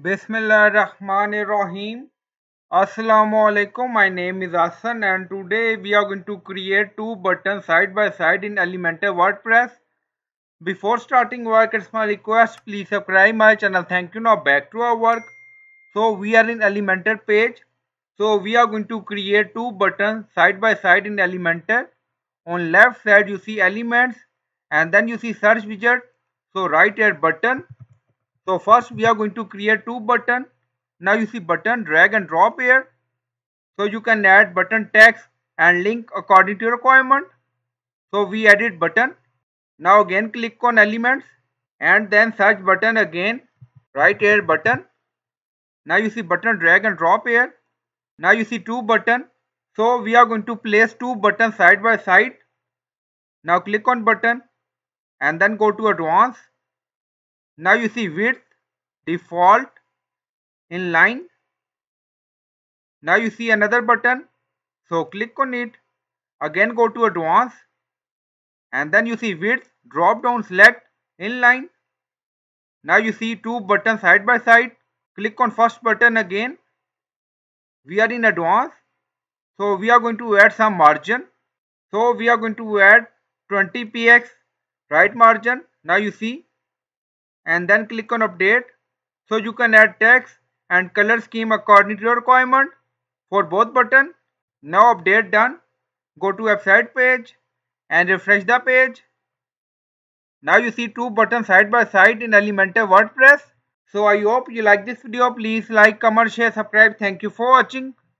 Bismillahirrahmanirrahim. Assalamu alaikum. My name is Hassan and today we are going to create two buttons side by side in Elementor WordPress. Before starting work, it's my request, please subscribe my channel. Thank you. Now back to our work. So we are in Elementor page. So we are going to create two buttons side by side in Elementor. On left side you see elements and then you see search widget. So right here button. So first we are going to create two buttons. Now you see button, drag and drop here. So you can add button text and link according to your requirement. So we added button. Now again click on elements and then search button again. Right here button. Now you see button, drag and drop here. Now you see two button. So we are going to place two buttons side by side. Now click on button and then go to advanced. Now you see width, default, inline. Now you see another button. So click on it. Again go to advanced. And then you see width, drop down, select inline. Now you see two buttons side by side. Click on first button again. We are in advanced. So we are going to add some margin. So we are going to add 20px right margin. Now you see. And then click on update. So you can add text and color scheme according to your requirement for both buttons. Now update done. Go to website page and refresh the page. Now you see two buttons side by side in Elementor WordPress. So I hope you like this video. Please like, comment, share, subscribe. Thank you for watching.